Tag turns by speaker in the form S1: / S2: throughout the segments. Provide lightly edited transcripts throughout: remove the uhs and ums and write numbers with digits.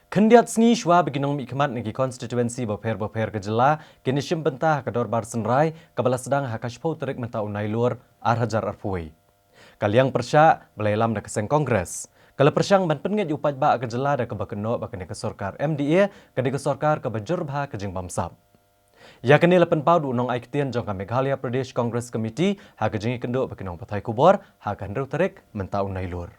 S1: Kendiat seni shwa beginong mikmat negi constituency boper kejela kini shim bentah kedor bar senrai kebala sedang hakashpo terik menta unai luar arhajar arpuai. Kaliang persya belaylam da keseng kongres. Kalau persyang ban penget upaj ba kejela da keba Kynnoh ba kene ke Sorkar MDA kene ke Sorkar keba jurba kejing Bamsap. Ya kene lepen pau du nong aiktian jong ka Meghalaya Pradesh Congress Committee ha kejing Kynnoh ba kenong patai kubor ha kanru terik menta unai luar.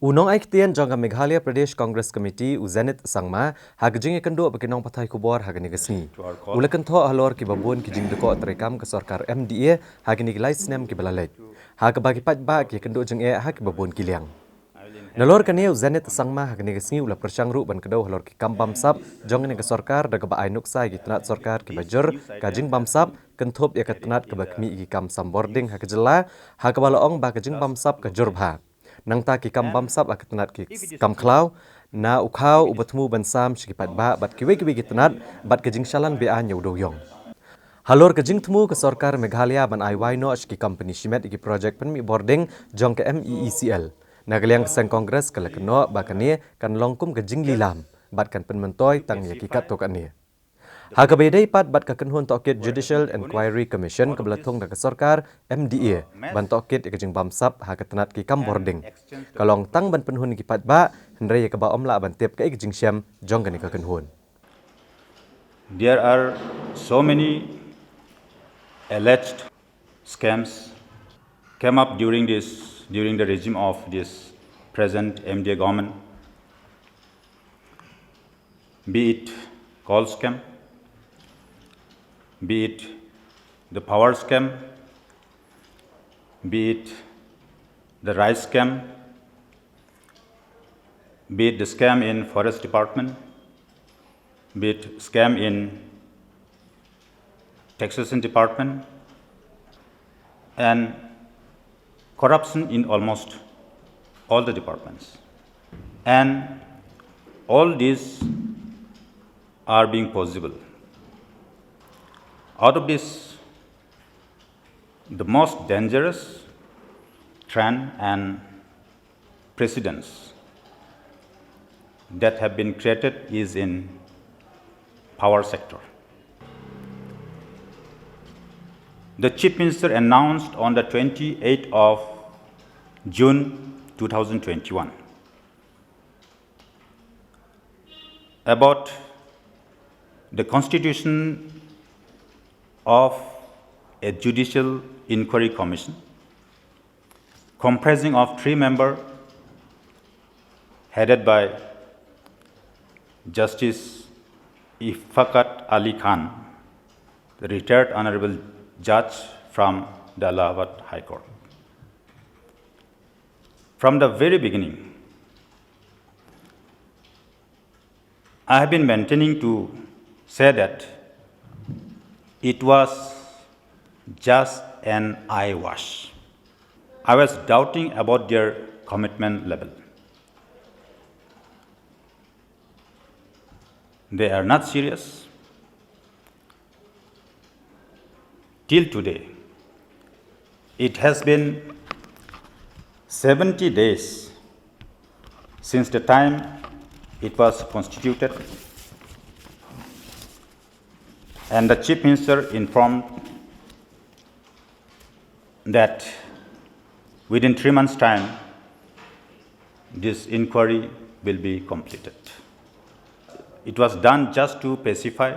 S1: Unong aiktian jong ka Meghalaya Pradesh Congress Committee u Zenith sangma ha kejing Kynnoh ba kenong patai kubor ha kene gesni. Ulakan tho halor ki babun kijing deko terekam ke Sorkar MDA ha kene gilai snem ki balalej. Ha ke bagi pat ba ki Kynnoh jeng ha ki babun kiliang. Nalor kane u Zenith sangma ha kene gesni ula persyang ru ban kedo halor ki kam Bamsap jong ne ke Sorkar da ba ai nuksa ki tenat Sorkar ki bajur kajing Bamsap kenthop ya tenat ke bakmi ki kam sam boarding ha kejela ha ke balaong ba kajing Bamsap ke jurba. Nang ta ki kam Bamsap ak tenat ki kam klau na ukhau ubatmu bansam shikipat ba bat kiwe ki tenat bat kajing shalan be an yaudo yong. Halor kajing temu ke Sorkar Meghalaya ban ai waino shiki company shimet iki project penmi boarding jong ke MEECL. Na kaliang keseng kongres kala Kynnoh ba kane kan longkum kajing lilam bat kan penmentoy tang ya kikat to kane. Ha ka bedai pat bat ka kenhun tokit Judicial Inquiry Commission ke belatung da ke Sorkar MDA ban tokit kajing Bamsap ha ka tenat ki kam boarding. Kalong tang ban penhun ki pat ba hendrai ka ba omla ban tep ka kajing syam jong kane ka kenhun.
S2: There are so many alleged scams came up during the regime of this present MDA government, be it call scam, be it the power scam, be it the rice scam, be it the scam in forest department, be it scam in taxation department, and corruption in almost all the departments. And all these are being possible. Out of this, the most dangerous trend and precedents that have been created is in power sector. The Chief Minister announced on the 28th of June 2021 about the constitution of a Judicial Inquiry Commission comprising of 3 members headed by Justice Iffakat Ali Khan, the retired Honorable Judge from the Allahabad High Court. From the very beginning, I have been maintaining to say that it was just an eyewash. I was doubting about their commitment level. They are not serious. Till today, it has been 70 days since the time it was constituted, and the Chief Minister informed that within 3 months' time, this inquiry will be completed. It was done just to pacify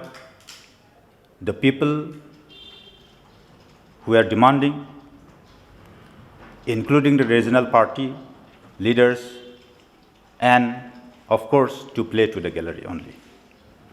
S2: the people who are demanding, including the regional party leaders, and of course to play to the gallery only.